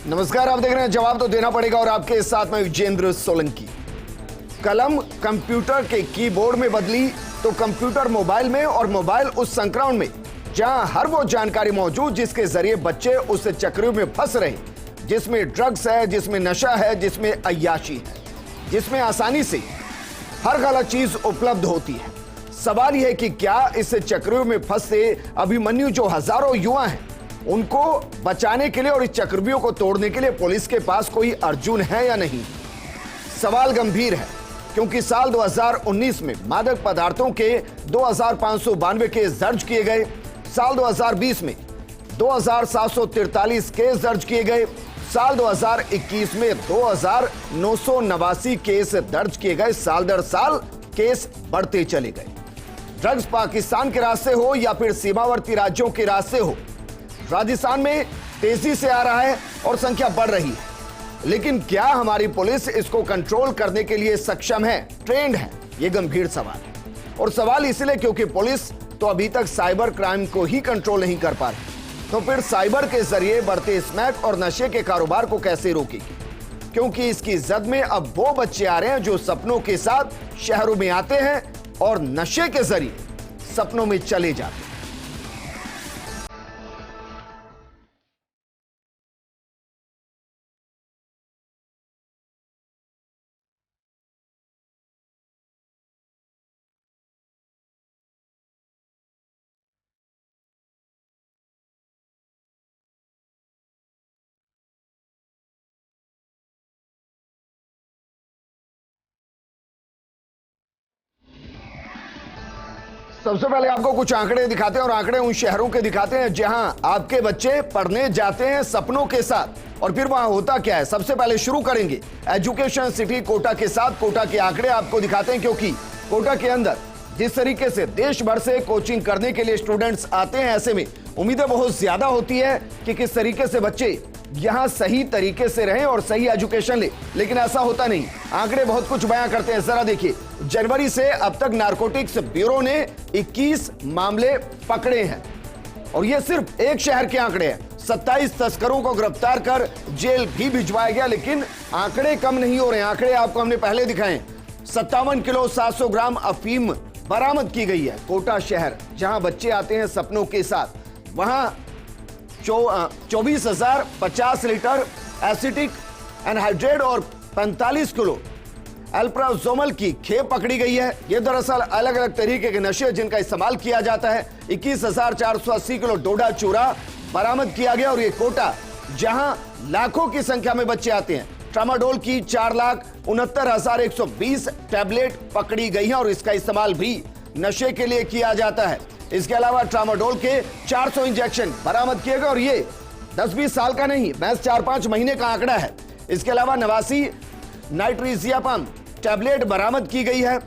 नमस्कार, आप देख रहे हैं जवाब तो देना पड़ेगा और आपके साथ में विजेंद्र सोलंकी। कलम कंप्यूटर के कीबोर्ड में बदली तो कंप्यूटर मोबाइल में, और मोबाइल उस संस्करण में जहां हर वो जानकारी मौजूद जिसके जरिए बच्चे उस चक्र में फंस रहे, जिसमें ड्रग्स है, जिसमें नशा है, जिसमें अय्याशी है, जिसमें आसानी से हर गलत चीज उपलब्ध होती है। सवाल यह है कि क्या इस चक्रव्यूह में फंसे अभिमन्यु जो हजारों युवा हैं, उनको बचाने के लिए और इस चक्रव्यूह को तोड़ने के लिए पुलिस के पास कोई अर्जुन है या नहीं? सवाल गंभीर है, क्योंकि साल 2019 में मादक पदार्थों के 2592 केस दर्ज किए गए, साल 2020 में 2743 केस दर्ज किए गए, साल 2021 में 2989 केस दर्ज किए गए। साल दर साल केस बढ़ते चले गए। ड्रग्स पाकिस्तान के रास्ते हो या फिर सीमावर्ती राज्यों के रास्ते हो, राजस्थान में तेजी से आ रहा है और संख्या बढ़ रही है। लेकिन क्या हमारी पुलिस इसको कंट्रोल करने के लिए सक्षम है, ट्रेंड है? यह गंभीर सवाल है। और सवाल इसलिए क्योंकि पुलिस तो अभी तक साइबर क्राइम को ही कंट्रोल नहीं कर पा रही, तो फिर साइबर के जरिए बढ़ते स्मैक और नशे के कारोबार को कैसे रोकेगी? क्योंकि इसकी जद में अब वो बच्चे आ रहे हैं जो सपनों के साथ शहरों में आते हैं और नशे के जरिए सपनों में चले जाते हैं। सबसे पहले आपको कुछ आंकड़े दिखाते हैं, और आंकड़े उन शहरों के दिखाते हैं जहां आपके बच्चे पढ़ने जाते हैं सपनों के साथ। और फिर वहां होता क्या है, सबसे पहले शुरू करेंगे एजुकेशन सिटी कोटा के साथ। कोटा के आंकड़े आपको दिखाते हैं, क्योंकि कोटा के अंदर जिस तरीके से देश भर से कोचिंग करने के लिए स्टूडेंट्स आते हैं, ऐसे में उम्मीदें बहुत ज्यादा होती है कि किस तरीके से बच्चे यहां सही तरीके से रहें और सही एजुकेशन ले। लेकिन ऐसा होता नहीं। आंकड़े बहुत कुछ बयां करते हैं। जरा देखिए, जनवरी से अब तक नारकोटिक्स ब्यूरो ने 21 मामले पकड़े हैं, और ये सिर्फ एक शहर के आंकड़े हैं। 27 तस्करों को गिरफ्तार कर जेल भी भिजवाया गया। लेकिन आंकड़े कम नहीं हो रहे हैं। आंकड़े आपको हमने पहले दिखाए। 57 किलो 700 ग्राम अफीम बरामद की गई है। कोटा शहर जहां बच्चे आते हैं सपनों के साथ, वहां 24,050 लीटर एसिटिक एनहाइड्रेट और 45 किलो अल्प्राजोमल की खेप पकड़ी गई है। यह दरअसल अलग अलग तरीके के नशे जिनका इस्तेमाल किया जाता है। 21,480 किलो डोडा चूरा बरामद किया गया। और ये कोटा जहां लाखों की संख्या में बच्चे आते हैं, ट्रामाडोल की 4,69,120 टैबलेट पकड़ी गई है, और इसका इस्तेमाल भी नशे के लिए किया जाता है। इसके अलावा ट्रामाडोल के 400 इंजेक्शन बरामद किए गए, और ये 10-20 साल का नहीं, महज 4-5 महीने का आंकड़ा है। इसके अलावा 89 नाइट्रिजियापाम टैबलेट बरामद की गई है,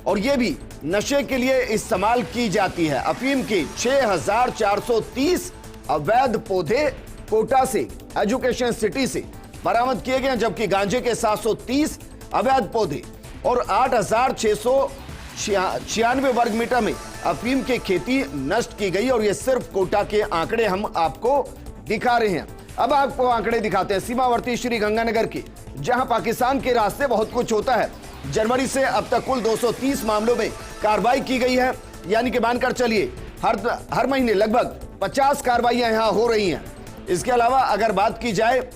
और ये भी नशे के लिए इस्तेमाल की जाती है। अफीम के 6,430 अवैध पौधे कोटा से, एजुकेशन सिटी से बरामद किए गए हैं, जबकि गांजे के 730 अवैध पौधे और 8,696 वर्ग मीटर में अफीम की खेती नष्ट की गई। और ये सिर्फ कोटा के आंकड़े हम आपको दिखा रहे हैं। अब आपको आंकड़े दिखाते हैं सीमावर्ती श्री गंगानगर के, जहां पाकिस्तान के रास्ते बहुत कुछ होता है। जनवरी से अब तक कुल 230 मामलों में कार्रवाई की गई है, यानी कि मानकर चलिए हर महीने लगभग 50 कार्रवाइयां यहां हो रही हैं। इसके अलावा अगर बात की जाए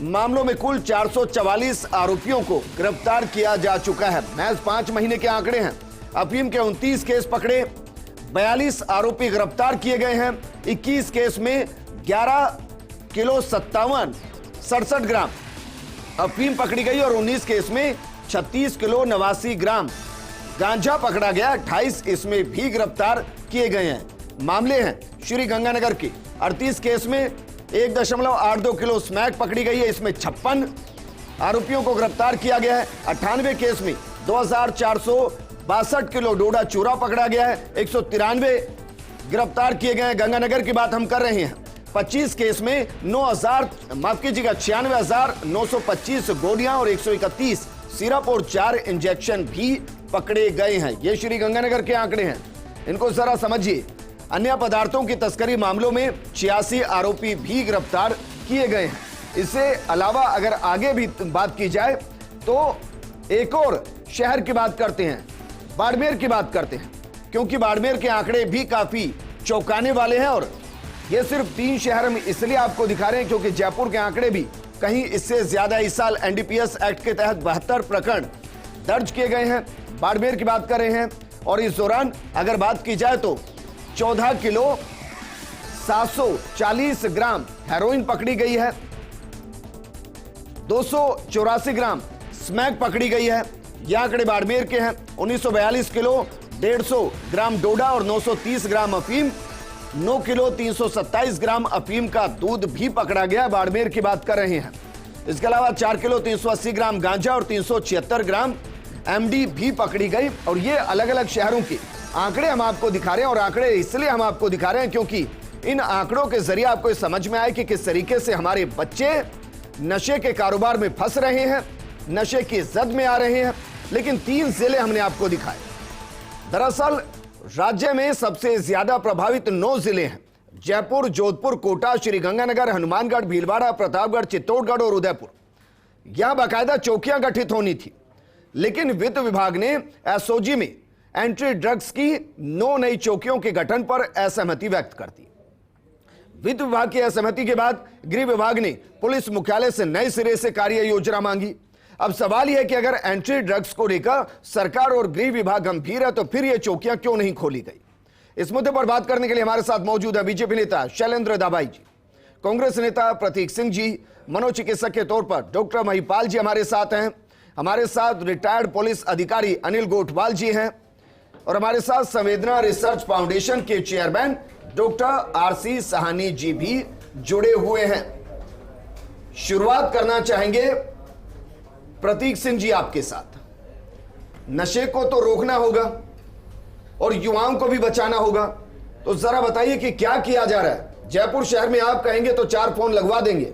मामलों में, कुल 444 आरोपियों को गिरफ्तार किया जा चुका है। महज 5 महीने के आंकड़े हैं। अफीम के 29 केस पकड़े, 42 आरोपी गिरफ्तार किए गए हैं। 21 केस में 11 किलो 67 ग्राम अफीम पकड़ी गई, और 19 केस में 36 किलो 89 ग्राम गांजा पकड़ा गया। 28 इसमें भी गिरफ्तार किए गए हैं। मामले हैं श्री गंगानगर के। 38 केस में 1.82 किलो स्मैक पकड़ी गई है। इसमें 56 आरोपियों को गिरफ्तार किया गया है। 98 केस में 2,462 किलो डोडा चूरा पकड़ा गया है। 193 गिरफ्तार किए गए हैं। गंगानगर की बात हम कर रहे हैं। 25 केस में 96,925 गोलियां और 131 सिरप और 4 इंजेक्शन भी पकड़े गए हैं। ये श्री गंगानगर के आंकड़े हैं, इनको जरा समझिए। अन्य पदार्थों की तस्करी मामलों में 86 आरोपी भी गिरफ्तार किए गए हैं। इससे अलावा अगर आगे भी बात की जाए तो एक और शहर की बात करते हैं, बाड़मेर की बात करते हैं, क्योंकि बाड़मेर के आंकड़े भी काफी चौंकाने वाले हैं। और ये सिर्फ 3 शहर हम इसलिए आपको दिखा रहे हैं क्योंकि जयपुर के आंकड़े भी कहीं इससे ज्यादा इस साल एनडीपीएस एक्ट के तहत 72 प्रकरण दर्ज किए गए हैं। बाड़मेर की बात कर रहे हैं और इस दौरान अगर बात की जाए तो 14 किलो 740 ग्राम हेरोइन पकड़ी गई है, 284 ग्राम स्मैक पकड़ी गई है। यह आंकड़े बाड़मेर के हैं। 1942 किलो 150 ग्राम डोडा और 930 ग्राम अफीम, 9 किलो 327 ग्राम अफीम का दूध भी पकड़ा गया। बाड़मेर की बात कर रहे हैं। इसके अलावा 4 किलो 380 ग्राम गांजा और 376 ग्राम एमडी भी पकड़ी गई। और ये अलग अलग शहरों के आंकड़े हम आपको दिखा रहे हैं और आंकड़े इसलिए हम आपको दिखा रहे हैं क्योंकि इन आंकड़ों के जरिए आपको समझ में आए कि किस तरीके से हमारे बच्चे नशे के कारोबार में फंस रहे हैं, नशे की जद में आ रहे हैं। लेकिन 3 जिले हमने आपको दिखाए। दरअसल राज्य में सबसे ज्यादा प्रभावित 9 जिले हैं, जयपुर, जोधपुर, कोटा, श्रीगंगानगर, हनुमानगढ़, भीलवाड़ा, प्रतापगढ़, चित्तौड़गढ़ और उदयपुर। यहां बाकायदा चौकियां गठित होनी थी, लेकिन वित्त विभाग ने एसओजी में एंट्री ड्रग्स की 9 नई चौकियों के गठन पर असहमति व्यक्त कर दी। वित्त विभाग की असहमति के बाद गृह विभाग ने पुलिस मुख्यालय से नए सिरे से कार्य योजना मांगी। अब सवाल यह है कि अगर एंट्री ड्रग्स को लेकर सरकार और गृह विभाग गंभीर है तो फिर यह चौकियां क्यों नहीं खोली गई? इस मुद्दे पर बात करने के लिए हमारे साथ मौजूद है बीजेपी नेता शैलेंद्र दाबाई जी, कांग्रेस नेता प्रतीक सिंह जी, मनोचिकित्सक के तौर पर डॉक्टर महिपाल जी हमारे साथ हैं, हमारे साथ रिटायर्ड पुलिस अधिकारी अनिल गोठवाल जी हैं और हमारे साथ संवेदना रिसर्च फाउंडेशन के chairman doctor RC Sahni ji भी जुड़े हुए हैं। शुरुआत करना चाहेंगे प्रतीक सिंह जी आपके साथ। नशे को तो रोकना होगा और युवाओं को भी बचाना होगा, तो जरा बताइए कि क्या किया जा रहा है? जयपुर शहर में आप कहेंगे तो 4 फोन लगवा देंगे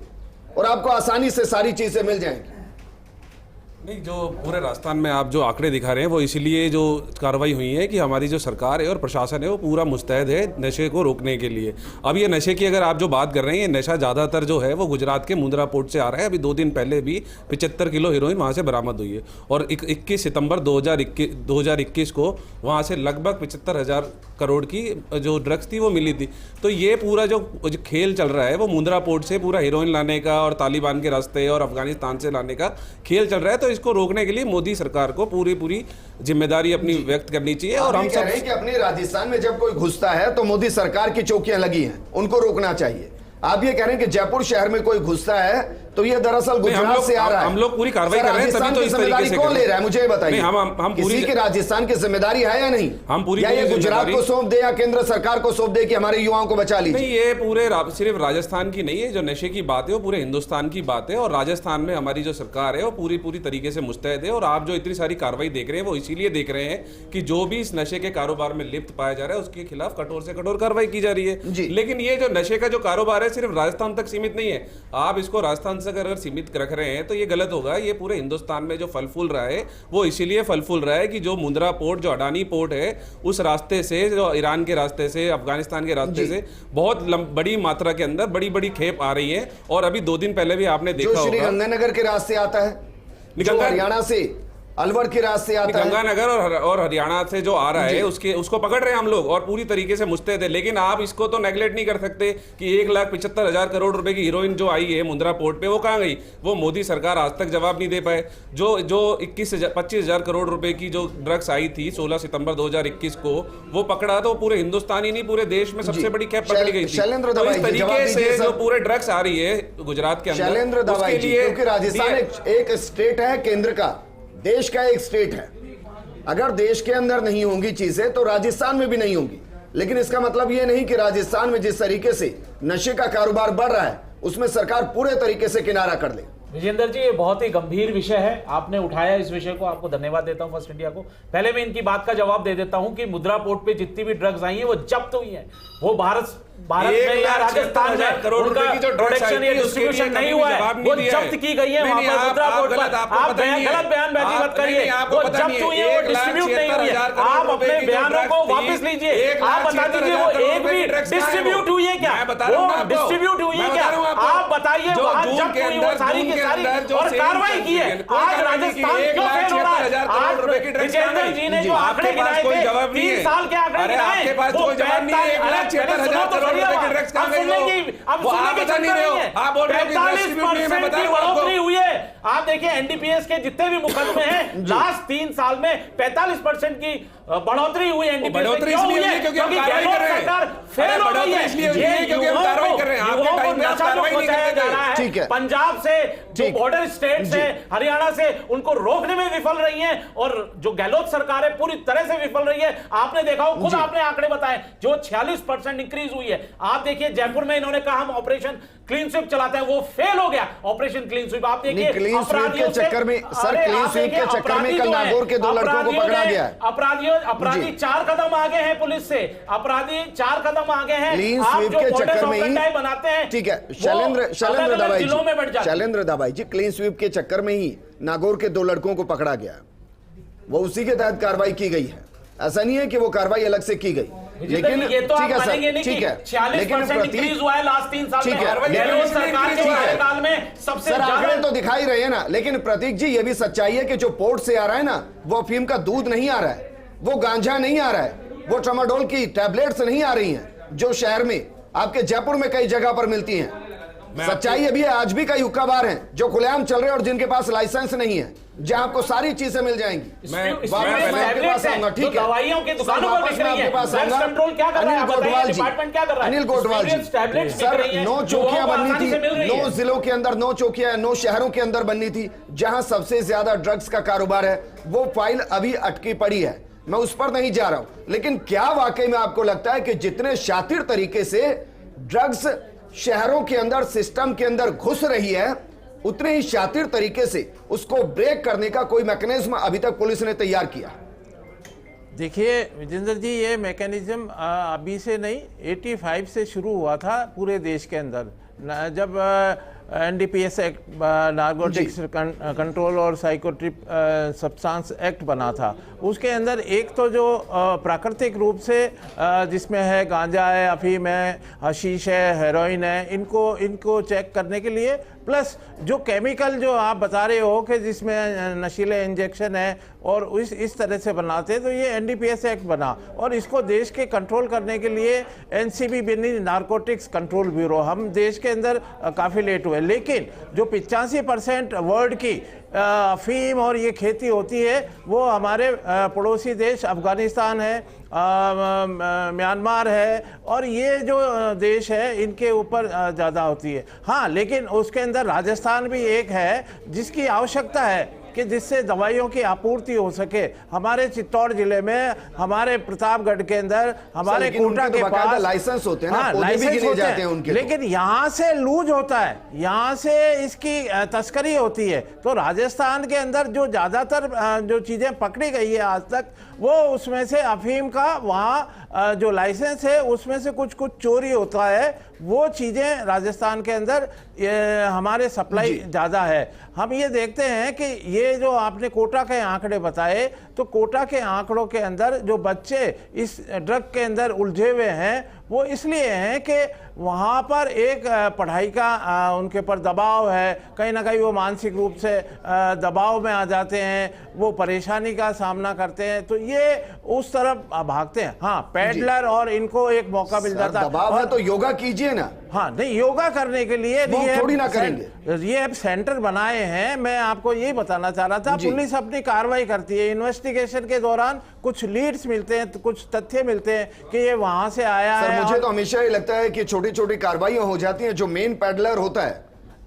और आपको आसानी से सारी चीजें मिल जाएंगी। नहीं, जो पूरे राजस्थान में आप जो आंकड़े दिखा रहे हैं वो इसीलिए जो कार्रवाई हुई है कि हमारी जो सरकार है और प्रशासन है वो पूरा मुस्तैद है नशे को रोकने के लिए। अब ये नशे की अगर आप जो बात कर रहे हैं, ये नशा ज़्यादातर जो है वो गुजरात के मुंद्रा पोर्ट से आ रहा है। अभी 2 दिन पहले भी 75 किलो हीरोइन वहाँ से बरामद हुई है और 21 सितंबर 2021 को वहाँ से लगभग 75,000 करोड़ की जो ड्रग्स थी वो मिली थी। तो ये पूरा जो खेल चल रहा है वो मुंद्रा पोर्ट से पूरा हीरोइन लाने का और तालिबान के रास्ते और अफगानिस्तान से लाने का खेल चल रहा है। तो इसको रोकने के लिए मोदी सरकार को पूरी जिम्मेदारी अपनी व्यक्त करनी चाहिए। और हम सब कह रहे हैं कि अपने राजस्थान में जब कोई घुसता है तो मोदी सरकार की चौकियां लगी हैं, उनको रोकना चाहिए। आप ये कह रहे हैं कि जयपुर शहर में कोई घुसता है तो ये दरअसल गुजरात से आ रहा है। हम लोग पूरी कार्रवाई कर रहे हैं, तभी तो इस तरीके से कौन ले रहा है मुझे बताइए। हम किसी की राजस्थान की जिम्मेदारी है या नहीं? हम पूरी, या ये गुजरात को सौंप दे या केंद्र सरकार को सौंप दे कि हमारे युवाओं को बचा लीजिए? नहीं, ये पूरे सिर्फ राजस्थान की नहीं है। जो नशे की बात है वो पूरे हिंदुस्तान की बात है और राजस्थान में हमारी जो सरकार है वो पूरी तरीके से मुस्तैद है। और आप जो इतनी सारी कार्रवाई देख रहे हैं वो इसीलिए देख रहे हैं कि जो भी इस नशे के कारोबार में लिप्त पाया जा रहा है उसके खिलाफ कठोर से कठोर कार्रवाई की जा रही है। लेकिन ये जो नशे का जो कारोबार है सिर्फ राजस्थान तक सीमित नहीं है। आप इसको राजस्थान से अगर सीमित रख रहे हैं तो ये गलत होगा। ये पूरे हिंदुस्तान में जो फल फूल रहा है वो इसीलिए फल फूल रहा है कि जो मुंद्रा पोर्ट, जो अडानी पोर्ट है, उस रास्ते से, जो ईरान के रास्ते से, अफगानिस्तान के रास्ते से बहुत बड़ी मात्रा के अंदर बड़ी खेप आ रही है। और अभी 2 दिन पहले भी आपने देखा होगा, श्रीगंगानगर के रास्ते आता है, हरियाणा से अलवर के रास्ते आता है, गंगानगर और हरियाणा से जो आ रहा है उसको पकड़ रहे हैं हम लोग और पूरी तरीके से मुस्तैद है। लेकिन आप इसको तो नेगलेक्ट नहीं कर सकते कि 1,75,000 करोड़ रुपए की हीरोइन जो आई है मुंद्रा पोर्ट पे, वो कहाँ गई? वो मोदी सरकार आज तक जवाब नहीं दे पाए। जो 25,000 करोड़ रुपए की जो ड्रग्स आई थी 16 सितंबर 2021 को, वो पकड़ा तो पूरे हिंदुस्तान ही नहीं पूरे देश में सबसे बड़ी कैप पकड़ी गई थी। तो इस तरीके से जो पूरे ड्रग्स आ रही है गुजरात के अंदर, शैलेंद्र दवाई जी, क्योंकि राजस्थान एक स्टेट है, केंद्र का, देश का एक स्टेट है। अगर देश के अंदर नहीं होंगी चीजें तो राजस्थान में भी नहीं होंगी। लेकिन इसका मतलब यह नहीं कि राजस्थान में जिस तरीके से नशे का कारोबार बढ़ रहा है उसमें सरकार पूरे तरीके से किनारा कर ले। विजेंद्र जी, ये बहुत ही गंभीर विषय है, आपने उठाया इस विषय को, आपको धन्यवाद देता हूं फर्स्ट इंडिया को। पहले मैं इनकी बात का जवाब दे देता हूं कि मुंद्रा पोर्ट पे जितनी भी ड्रग्स आई हैं वो जब्त हुई हैं। वो भारत में या राजस्थान में करोड़ रुपए की जो प्रोडक्शन या डिस्ट्रीब्यूशन नहीं हुआ है, वो जब्त की गई है वहां पर मुंद्रा पोर्ट पर। आप गलत बयानबाजी मत करिए, वो जब्त हुई है, वो डिस्ट्रीब्यूट नहीं हुई है। आप अपने बयानों को वापस लीजिए, आप बता दीजिए वो एक भी डिस्ट्रीब्यूट हुई है क्या? वो डिस्ट्रीब्यूट हुई है क्या? आप बताइए जो वहां जून जब्त के हुई वो अंदर सारी की सारी और कार्रवाई की है। आज राजस्थान क्यों फेल हो रहा है? आज विजेंद्र जी ने जो आंकड़े गिनाए थे 3 साल के आंकड़े गिनाए, आपके पास कोई जवाब नहीं है। 1,76,000 करोड़ रुपए की ड्रग्स कहां गई? अब सुनने की बता नहीं रहे हो, आप बोल रहे हो कि 45% की बढ़ोतरी हुई है। आप देखिए एनडीपीएस के जितने भी मुकदमे हैं लास्ट 3 साल में 45% की बढ़ोतरी हुई है। बढ़ोतरी इसलिए हुई है क्योंकि हम कार्रवाई कर रहे हैं। सरकार फेल हो गई है इसलिए हुई है क्योंकि हम कार्रवाई कर रहे हैं। आपके टाइम में आप कार्रवाई नहीं करते थे। ठीक है। पंजाब से जो बॉर्डर स्टेट से हरियाणा से उनको रोकने में विफल रही हैं और जो गहलोत सरकार है पूरी तरह से विफल रही है। आपने देखा हो, खुद आपने आंकड़े बताए, जो 46% इंक्रीज हुई है। आप देखिए जयपुर में इन्होंने कहा हम ऑपरेशन क्लीन स्वीप चलाते हैं, वो फेल हो गया ऑपरेशन क्लीन स्वीप। आप देखिए क्लीन स्वीप के चक्कर में सर, क्लीन स्वीप के चक्कर में कल नागौर के 2 लड़कों को पकड़ा गया है। अपराधी 4 कदम आगे हैं पुलिस से, अपराधी 4 कदम आगे हैं। क्लीन स्वीप के चक्कर में ही बनाते हैं। ठीक है, शैलेंद्र दाबाई जी, क्लीन स्वीप के चक्कर में ही नागौर के 2 लड़कों को पकड़ा गया, वो उसी के तहत कार्रवाई की गई है। ऐसा नहीं है कि वो कार्रवाई अलग से की गई, लेकिन ये तो ठीक है सर, ठीक है, 46% इंक्रीज हुआ है लास्ट 3 साल में। ठीक है, गहलोत सरकार के कार्यकाल में सबसे सर ज्यादा आंकड़े तो दिखाई रहे हैं ना, लेकिन प्रतीक जी ये भी सच्चाई है कि जो पोर्ट से आ रहा है ना, वो अफीम का दूध नहीं आ रहा है, वो गांजा नहीं आ रहा है, वो ट्रामाडोल की टैबलेट्स नहीं आ रही हैं जो शहर में आपके जयपुर में कई जगह पर मिलती हैं। सच्चाई अभी है, आज भी कई हुक्का बार हैं जो खुलेआम चल रहे हैं और जिनके पास लाइसेंस नहीं है, जहां आपको सारी चीजें मिल जाएंगी। मैं आपके पास आऊंगा, ठीक है, दवाइयों की दुकानों पर बिक रही है। ड्रग्स कंट्रोल क्या कर रहा है? डिपार्टमेंट क्या कर रहा है? अनिल कोटवाल जी, सर 9 चौकियां बननी थी, 9 जिलों के अंदर 9 चौकियां 9 शहरों के अंदर बननी थी, जहां सबसे ज्यादा ड्रग्स का कारोबार है। वो फाइल अभी अटकी पड़ी है, मैं उस पर नहीं जा रहा हूं, लेकिन क्या वाकई में आपको लगता है कि जितने शातिर तरीके से ड्रग्स शहरों के अंदर सिस्टम के अंदर घुस रही है, उतने ही शातिर तरीके से उसको ब्रेक करने का कोई मैकेनिज्म अभी तक पुलिस ने तैयार किया? देखिए विजेंद्र जी, ये मैकेनिज्म अभी से नहीं 85 से शुरू हुआ था पूरे देश के अंदर। जब एनडीपीएस एक्ट, नारकोटिक्स कंट्रोल और साइकोट्रिप सब्सटेंस एक्ट बना था, उसके अंदर एक तो जो प्राकृतिक रूप से जिसमें है गांजा है, अफीम है, हशीश है, हेरोइन है, इनको चेक करने के लिए, प्लस जो केमिकल जो आप बता रहे हो कि जिसमें नशीले इंजेक्शन है और इस तरह से बनाते, तो ये एनडीपीएस एक्ट बना और इसको देश के कंट्रोल करने के लिए एनसीबी बनी, नारकोटिक्स कंट्रोल ब्यूरो। हम देश के अंदर काफ़ी लेट हुए, लेकिन जो 85% वर्ल्ड की अफीम और ये खेती होती है वो हमारे पड़ोसी देश अफगानिस्तान है, म्यांमार है, और ये जो देश है इनके ऊपर ज़्यादा होती है। हाँ, लेकिन उसके अंदर राजस्थान भी एक है जिसकी आवश्यकता है कि जिससे दवाइयों की आपूर्ति हो सके। हमारे चित्तौड़ जिले में, हमारे प्रतापगढ़ के अंदर, हमारे कोटा के पास लाइसेंस होते हैं ना, हाँ, पौधे भी गिने जाते हैं उनके, लेकिन यहाँ से लूज होता है, यहाँ से इसकी तस्करी होती है। तो राजस्थान के अंदर जो ज़्यादातर जो चीज़ें पकड़ी गई है आज तक, वो उसमें से अफीम का वहाँ जो लाइसेंस है उसमें से कुछ चोरी होता है। वो चीज़ें राजस्थान के अंदर हमारे सप्लाई ज़्यादा है। हम ये देखते हैं कि ये जो आपने कोटा के आंकड़े बताए, तो कोटा के आंकड़ों के अंदर जो बच्चे इस ड्रग के अंदर उलझे हुए हैं वो इसलिए हैं कि वहाँ पर एक पढ़ाई का उनके पर दबाव है, कहीं ना कहीं वो मानसिक रूप से दबाव में आ जाते हैं, वो परेशानी का सामना करते हैं, तो ये उस तरफ भागते हैं। हाँ, पैडलर और इनको एक मौका मिल जाता है। दबाव है तो योगा कीजिए ना। हाँ, नहीं, योगा करने के लिए थोड़ी ना करेंगे, ये सेंटर बनाए हैं। मैं आपको यही बताना चाह रहा था, पुलिस अपनी कार्रवाई करती है, इन्वेस्टिगेशन के दौरान कुछ लीड्स मिलते हैं, कुछ तथ्य मिलते हैं कि ये वहां से आया है। मुझे तो हमेशा ये लगता है कि छोटी छोटी कार्रवाइयां हो जाती हैं। जो मेन पैडलर होता है,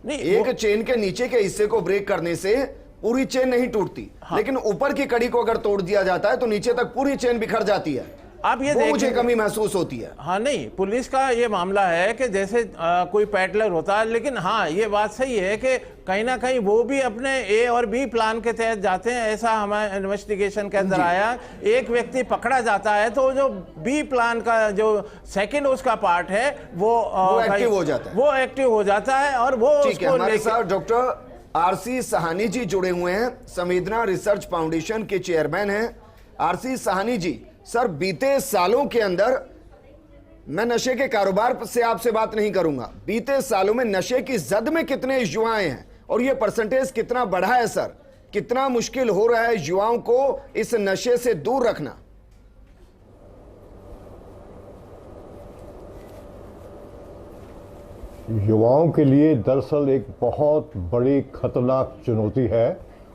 नहीं, एक चेन के नीचे के हिस्से को ब्रेक करने से पूरी चेन नहीं टूटती, लेकिन ऊपर की कड़ी को अगर तोड़ दिया जाता है तो नीचे तक पूरी चेन बिखर जाती है। आप ये मुझे कमी महसूस होती है। हाँ, नहीं, पुलिस का ये मामला है कि जैसे कोई पैडलर होता है, लेकिन हाँ ये बात सही है कि कहीं ना कहीं वो भी अपने ए और बी प्लान के तहत जाते हैं। ऐसा हमारे इन्वेस्टिगेशन के अंदर आया, एक व्यक्ति पकड़ा जाता है तो जो बी प्लान का जो सेकंड उसका पार्ट है वो एक्टिव हो जाता है, वो एक्टिव हो जाता है। और वो ठीक है। हमारे साथ डॉक्टर आरसी साहनी जी जुड़े हुए हैं, संवेदना रिसर्च फाउंडेशन के चेयरमैन हैं। आरसी साहनी जी, सर बीते सालों के अंदर मैं नशे के कारोबार से आपसे बात नहीं करूंगा। बीते सालों में नशे की जद में कितने युवाएं हैं और ये परसेंटेज कितना बढ़ा है सर? कितना मुश्किल हो रहा है युवाओं को इस नशे से दूर रखना? युवाओं के लिए दरअसल एक बहुत बड़ी खतरनाक चुनौती है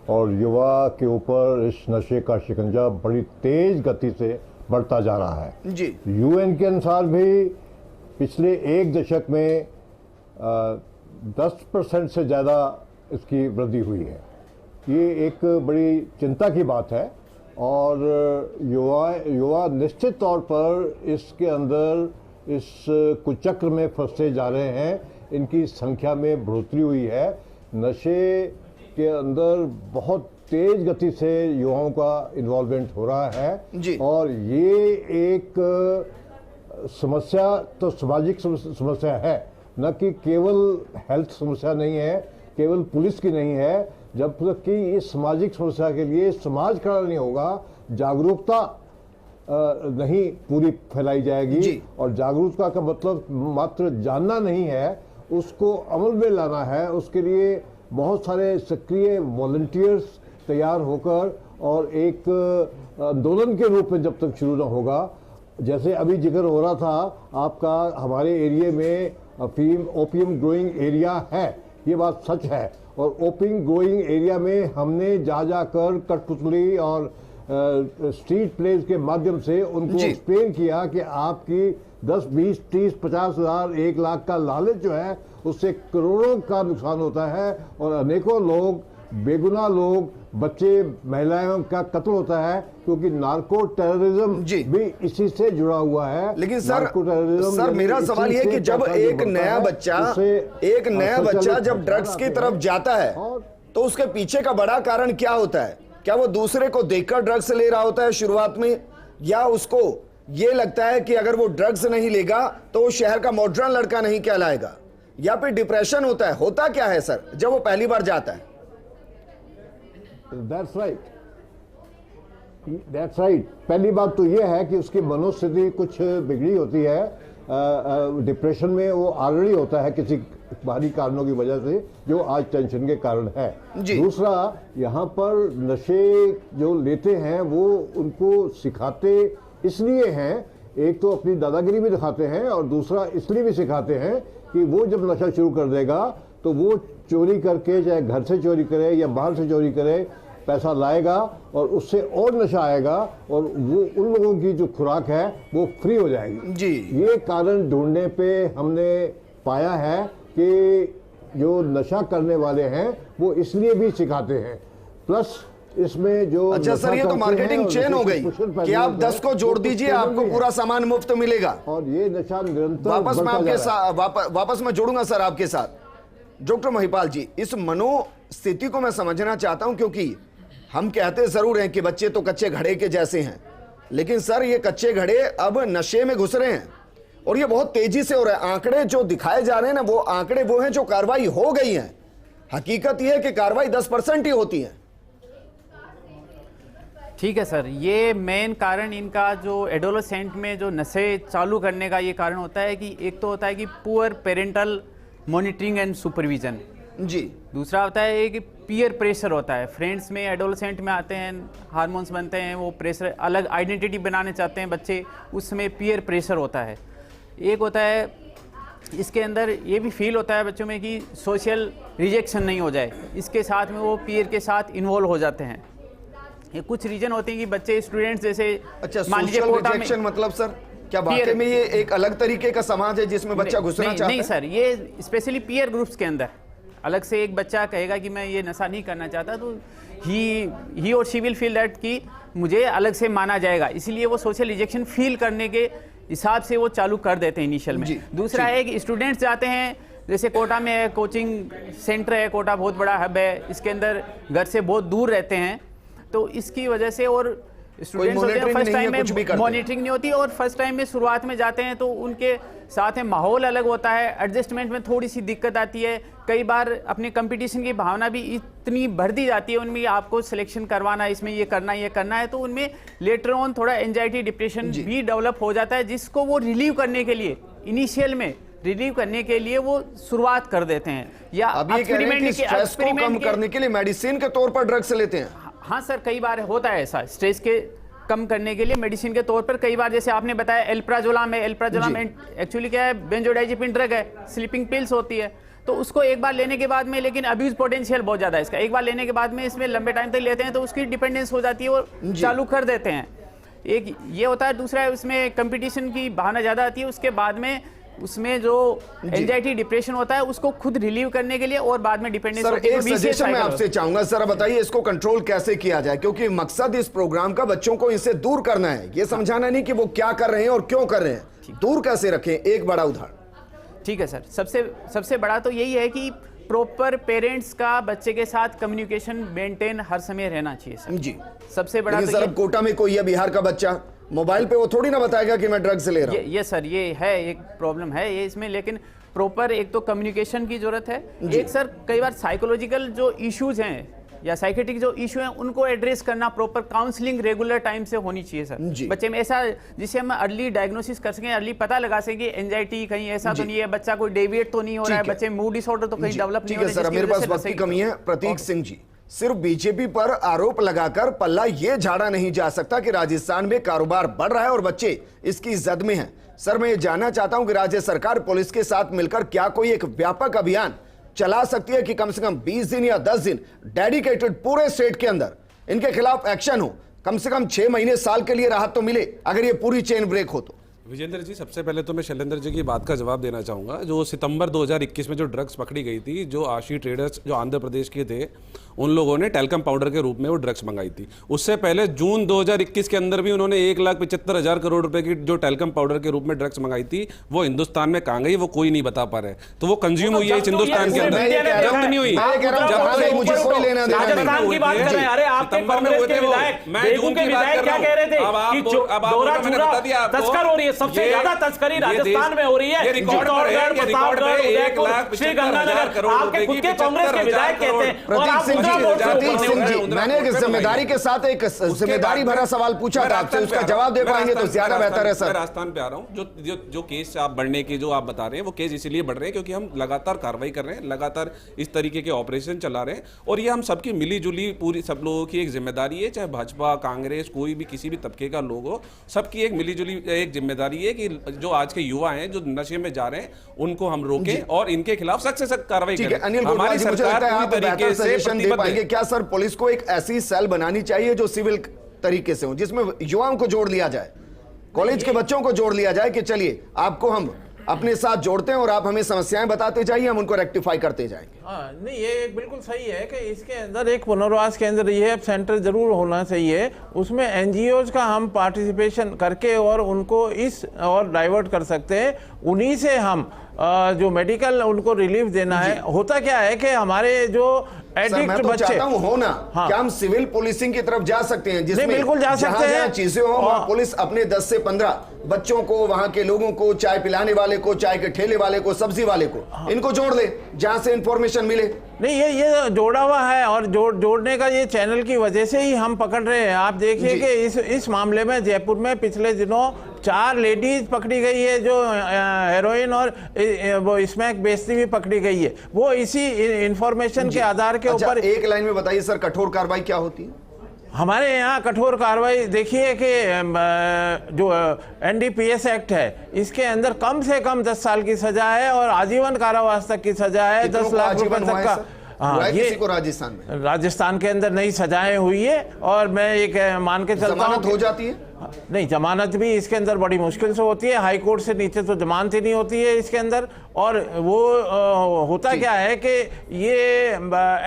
और युवा के ऊपर इस नशे का शिकंजा बड़ी तेज गति से बढ़ता जा रहा है जी। यूएन के अनुसार भी पिछले एक दशक में 10% से ज़्यादा इसकी वृद्धि हुई है। ये एक बड़ी चिंता की बात है और युवा निश्चित तौर पर इसके अंदर इस कुचक्र में फंसते जा रहे हैं। इनकी संख्या में बढ़ोतरी हुई है। नशे के अंदर बहुत तेज गति से युवाओं का इन्वॉल्वमेंट हो रहा है जी। और ये एक समस्या तो सामाजिक समस्या है, न कि केवल हेल्थ समस्या नहीं है, केवल पुलिस की नहीं है। जब तक कि इस सामाजिक समस्या के लिए समाज खड़ा नहीं होगा, जागरूकता नहीं पूरी फैलाई जाएगी। और जागरूकता का मतलब मात्र जानना नहीं है, उसको अमल में लाना है। उसके लिए बहुत सारे सक्रिय वॉलंटियर्स तैयार होकर और एक आंदोलन के रूप में जब तक शुरू न होगा, जैसे अभी जिक्र हो रहा था आपका, हमारे एरिया में ओपियम ग्रोइंग एरिया है, ये बात सच है। और ओपियम ग्रोइंग एरिया में हमने जाकर कठपुतली और स्ट्रीट प्लेस के माध्यम से उनको एक्सप्लेन किया कि आपकी 10, 20, 30, 50 हज़ार, 1 लाख का लालच जो है उससे करोड़ों का नुकसान होता है और अनेकों लोग, बेगुनाह लोग, बच्चे, महिलाओं का कत्ल होता है, क्योंकि नार्को टेररिज्म भी इसी से जुड़ा हुआ है। लेकिन सर मेरा सवाल यह कि जब एक नया बच्चा जब ड्रग्स की तरफ जाता है तो उसके पीछे का बड़ा कारण क्या होता है? क्या वो दूसरे को देखकर ड्रग्स ले रहा होता है शुरुआत में, या उसको ये लगता है कि अगर वो ड्रग्स नहीं लेगा तो वो शहर का मॉडर्न लड़का नहीं कहलाएगा, या फिर डिप्रेशन होता है? होता क्या है सर जब वो पहली बार जाता है? That's right. पहली बात तो यह है कि उसकी मनोस्थिति कुछ बिगड़ी होती है। डिप्रेशन में वो ऑलरेडी होता है किसी बाहरी कारणों की वजह से, जो आज टेंशन के कारण है। दूसरा, यहाँ पर नशे जो लेते हैं वो उनको सिखाते इसलिए हैं, एक तो अपनी दादागिरी भी दिखाते हैं और दूसरा इसलिए भी सिखाते हैं कि वो जब नशा शुरू कर देगा तो वो चोरी करके, चाहे घर से चोरी करे या बाहर से चोरी करे, पैसा लाएगा और उससे और नशा आएगा और वो उन लोगों की जो खुराक है वो फ्री हो जाएगी जी। ये कारण ढूंढने पे हमने पाया है कि जो नशा करने वाले हैं वो इसलिए भी सिखाते हैं। प्लस इसमें जो अच्छा सर, ये तो मार्केटिंग चेन हो गई कि आप 10 को जोड़ दीजिए, आपको पूरा सामान मुफ्त मिलेगा। और ये नशा निरंतर वापस मैं जोड़ूंगा सर आपके साथ। डॉक्टर महिपाल जी, इस मनोस्थिति को मैं समझना चाहता हूं, क्योंकि हम कहते जरूर हैं कि बच्चे तो कच्चे घड़े के जैसे हैं, लेकिन सर ये कच्चे घड़े अब नशे में घुस रहे हैं और ये बहुत तेजी से हो रहा है। आंकड़े जो दिखाए जा रहे हैं ना, वो आंकड़े वो हैं जो कार्रवाई हो गई है। हकीकत यह है कि कार्रवाई 10% ही होती है। ठीक है सर, ये मेन कारण इनका जो एडोलेसेंट में जो नशे चालू करने का ये कारण होता है कि एक तो होता है कि poor parental monitoring and supervision जी। दूसरा होता है कि पीयर प्रेशर होता है। फ्रेंड्स में, एडोलेसेंट में आते हैं, हार्मोन्स बनते हैं, वो प्रेशर, अलग आइडेंटिटी बनाने चाहते हैं बच्चे, उस समय पीयर प्रेशर होता है। एक होता है इसके अंदर ये भी फील होता है बच्चों में कि सोशल रिजेक्शन नहीं हो जाए, इसके साथ में वो पीयर के साथ इन्वॉल्व हो जाते हैं। ये कुछ रीजन होते हैं कि बच्चे, स्टूडेंट्स जैसे अच्छा, सोशल रिजेक्शन मतलब सर क्या वाकई में ये एक अलग तरीके का समाज है जिसमें बच्चा घुसना चाहता है? नहीं सर, ये स्पेशली पीयर ग्रुप्स के अंदर अलग से एक बच्चा कहेगा कि मैं ये नशा नहीं करना चाहता, तो ही और शी विल फील दैट कि मुझे अलग से माना जाएगा, इसीलिए वो सोशल रिजेक्शन फील करने के हिसाब से वो चालू कर देते हैं इनिशियल में। दूसरा है कि स्टूडेंट्स जाते हैं, जैसे कोटा में है, कोचिंग सेंटर है, कोटा बहुत बड़ा हब है, इसके अंदर घर से बहुत दूर रहते हैं, तो इसकी वजह से और स्टूडेंट्स होते हैं monitoring फर्स्ट नहीं है, टाइम कुछ भी में करते हैं। मॉनिटरिंग नहीं होती, और फर्स्ट टाइम में शुरुआत में जाते हैं तो उनके साथ में माहौल अलग होता है, एडजस्टमेंट में थोड़ी सी दिक्कत आती है, कई बार अपने कंपटीशन की भावना भी इतनी भर दी जाती है उनमें, आपको सिलेक्शन करवाना है, इसमें ये करना है, तो उनमें लेटर ऑन थोड़ा एंजाइटी डिप्रेशन भी डेवलप हो जाता है, जिसको वो रिलीव करने के लिए इनिशियल में रिलीव करने के लिए वो शुरुआत कर देते हैं, या अब ये कह रहे हैं कि स्ट्रेस को कम करने के लिए मेडिसिन के तौर पर ड्रग्स लेते हैं। हाँ सर, कई बार होता है ऐसा, स्ट्रेस के कम करने के लिए मेडिसिन के तौर पर कई बार, जैसे आपने बताया एल्प्राजोलाम एक्चुअली क्या है, बेंजोडाइजेपिन ड्रग है, स्लीपिंग पिल्स होती है, तो उसको एक बार लेने के बाद में, लेकिन अब्यूज पोटेंशियल बहुत ज़्यादा है इसका, एक बार लेने के बाद में इसमें लंबे टाइम तक लेते हैं तो उसकी डिपेंडेंस हो जाती है और चालू कर देते हैं, एक ये होता है। दूसरा है उसमें कंपटीशन की भावना ज़्यादा आती है, उसके बाद में उसमें जो एंजाइटी डिप्रेशन होता है उसको खुद रिलीव करने के लिए और बाद में डिपेंडेंस सर होती है। एक सजेशन मैं आपसे चाहूंगा, सर बताइए इसको कंट्रोल कैसे किया जाए, क्योंकि मकसद इस प्रोग्राम का बच्चों को इनसे दूर करना है, ये समझाना नहीं कि वो क्या कर रहे हैं और क्यों कर रहे हैं, दूर कैसे रखें, एक बड़ा उदाहरण। ठीक है सर, सबसे बड़ा तो यही है कि प्रॉपर पेरेंट्स का बच्चे के साथ कम्युनिकेशन मेंटेन हर समय रहना चाहिए सर। जी, सबसे बड़ा लेकिन तो सर अब कोटा में कोई है बिहार का बच्चा, मोबाइल पे वो थोड़ी ना बताएगा कि मैं ड्रग्स ले रहा हूं। ये सर, ये है एक प्रॉब्लम है ये इसमें, लेकिन प्रॉपर एक तो कम्युनिकेशन की जरूरत है, एक सर कई बार साइकोलॉजिकल जो इश्यूज हैं या साइकेट्रिक जो इशू हैं उनको एड्रेस करना, प्रॉपर काउंसलिंग रेगुलर टाइम से होनी चाहिए सर बच्चे में, ऐसा जिससे हम अर्ली डायग्नोसिस कर सकें, अर्ली पता लगा सकें एंजाइटी कहीं ऐसा तो नहीं है, बच्चा कोई डेविएट तो नहीं हो रहा है, बच्चे मूड डिसऑर्डर तो कहीं डेवलप नहीं हो रहा है। सर मेरे पास वक्त की कमी है। प्रतीक सिंह जी, सिर्फ बीजेपी पर आरोप लगाकर पल्ला ये झाड़ा नहीं जा सकता कि राजस्थान में कारोबार बढ़ रहा है और बच्चे इसकी जद में हैं। सर मैं ये जानना चाहता हूं कि राज्य सरकार पुलिस के साथ मिलकर क्या कोई एक व्यापक अभियान चला सकती है कि कम से कम 20 दिन या 10 दिन डेडिकेटेड पूरे स्टेट के अंदर इनके खिलाफ एक्शन हो, कम से कम 6 महीने साल के लिए राहत तो मिले अगर ये पूरी चेन ब्रेक हो तो। विजेंद्र जी, सबसे पहले तो मैं शैलेंद्र जी की बात का जवाब देना चाहूँगा। जो सितंबर 2021 में जो ड्रग्स पकड़ी गई थी, जो आशी ट्रेडर्स जो आंध्र प्रदेश के थे, उन लोगों ने टेलकम पाउडर के रूप में वो ड्रग्स मंगाई थी। उससे पहले जून 2021 के अंदर भी उन्होंने 1,75,000 करोड़ रुपए की जो टेलकम पाउडर के रूप में ड्रग्स मंगाई थी, वो हिंदुस्तान में कहाँ गई वो कोई नहीं बता पा रहे। तो वो कंज्यूम हुई है इस हिंदुस्तान के अंदर, जब्त नहीं हुई। मुझे कोई लेना देना नहीं। राजस्थान की बात कर रहे हैं, अरे आपके कांग्रेस के विधायक, बेगू के विधायक क्या कह रहे थे कि दोहरा चूरा तस्कर हो रही है, सबसे ज्यादा तस्करी राजस्थान में हो रही है, चित्तौड़गढ़, प्रतापगढ़, उदयपुर, श्रीगंगानगर, आपके खुद के कांग्रेस के विधायक कहते हैं। और आप प्रतीक सिंह जी, मैंने एक जिम्मेदारी के साथ एक जिम्मेदारी भरा सवाल पूछा था आपसे, उसका जवाब दे पाएंगे तो ज्यादा बेहतर है सर। राजस्थान पे आ रहा हूँ। जो केस आप बढ़ने के जो आप बता रहे हैं, वो केस इसीलिए बढ़ रहे हैं क्योंकि हम लगातार कार्रवाई कर रहे हैं, लगातार इस तरीके के ऑपरेशन चला रहे हैं, और ये हम सबकी मिली जुली पूरी सब लोगों की एक जिम्मेदारी है, चाहे भाजपा कांग्रेस कोई भी किसी भी तबके का लोग हो, सबकी एक मिली जुली एक जिम्मेदारी है कि जो आज के युवा हैं जो नशे में जा रहे हैं उनको हम रोकें और इनके खिलाफ सख्त से सख्त कार्रवाई करें। अनिल गोटवाल जी, मुझे लगता है आप बेहतर सजेशन दे पाएंगे। क्या सर पुलिस को एक ऐसी सेल बनानी चाहिए जो सिविल तरीके से हो, जिसमें युवाओं को जोड़ लिया जाए, कॉलेज के बच्चों को जोड़ लिया जाए कि चलिए आपको हम अपने साथ जोड़ते हैं और आप हमें समस्याएं बताते जाइए, हम उनको रेक्टिफाई करते जाएंगे। हाँ, नहीं ये बिल्कुल सही है कि इसके अंदर एक पुनर्वास केंद्र, रिहैब सेंटर जरूर होना चाहिए, उसमें एनजीओज का हम पार्टिसिपेशन करके और उनको इस और डाइवर्ट कर सकते हैं, उन्हीं से हम जो मेडिकल उनको रिलीफ देना है। होता क्या है कि हमारे जो एडिक्ट मैं तो बच्चे, चाहता हूं होना, हाँ, क्या हम सिविल पुलिसिंग की तरफ जा सकते हैं जिसमें बिल्कुल जा सकते हैं, चीजें हो, वहां पुलिस अपने 10 से 15 बच्चों को, वहां के लोगों को, चाय पिलाने वाले को, चाय के ठेले वाले को, सब्जी वाले को, इनको जोड़ ले जहां से इंफॉर्मेशन मिले। नहीं ये जोड़ा हुआ है और जोड़ने का ये चैनल की वजह से ही हम पकड़ रहे हैं। आप देखिए कि इस मामले में जयपुर में पिछले दिनों 4 लेडीज पकड़ी गई है जो हेरोइन और वो स्मैक बेचती हुई पकड़ी गई है, वो इसी इंफॉर्मेशन के आधार के ऊपर। एक लाइन में बताइए सर, कठोर कार्रवाई क्या होती है हमारे यहाँ? कठोर कार्रवाई देखिए कि जो एनडीपीएस एक्ट है, इसके अंदर कम से कम 10 साल की सजा है और आजीवन कारावास तक की सजा है, 10 लाख रुपए तक का। हाँ, ये किसी को राजस्थान के अंदर नई सजाएं हुई है और मैं एक मान के चलता हूँ हो जाती है। नहीं, जमानत भी इसके अंदर बड़ी मुश्किल से होती है, हाई कोर्ट से नीचे तो जमानत ही नहीं होती है इसके अंदर। और वो होता क्या है कि ये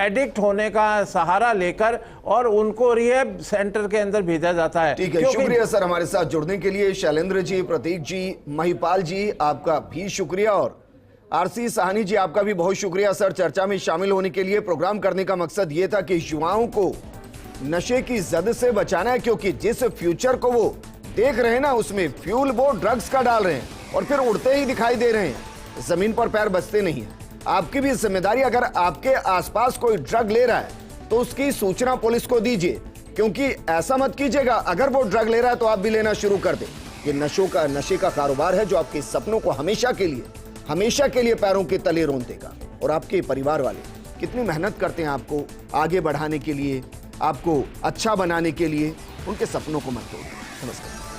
एडिक्ट होने का सहारा लेकर और उनको रिहैब सेंटर के अंदर भेजा जाता है। ठीक है, शुक्रिया सर हमारे साथ जुड़ने के लिए। शैलेंद्र जी, प्रतीक जी, महिपाल जी, आपका भी शुक्रिया, और आरसी साहनी जी आपका भी बहुत शुक्रिया सर चर्चा में शामिल होने के लिए। प्रोग्राम करने का मकसद ये था कि युवाओं को नशे की जद से बचाना है, क्योंकि जिस फ्यूचर को वो देख रहे हैं ना, उसमें फ्यूल वो ड्रग्स का डाल रहे हैं और फिर उड़ते ही दिखाई दे रहे हैं, जमीन पर पैर बचते नहीं है। आपकी भी जिम्मेदारी, अगर आपके आसपास कोई ड्रग ले रहा है तो उसकी सूचना पुलिस को दीजिए, क्योंकि ऐसा मत कीजिएगा अगर वो ड्रग ले रहा है तो आप भी लेना शुरू कर दें। ये नशे का कारोबार है जो आपके सपनों को हमेशा के लिए पैरों के तले रोन देगा। और आपके परिवार वाले कितनी मेहनत करते हैं आपको आगे बढ़ाने के लिए, आपको अच्छा बनाने के लिए। उनके सपनों को मत तोड़िए। नमस्कार।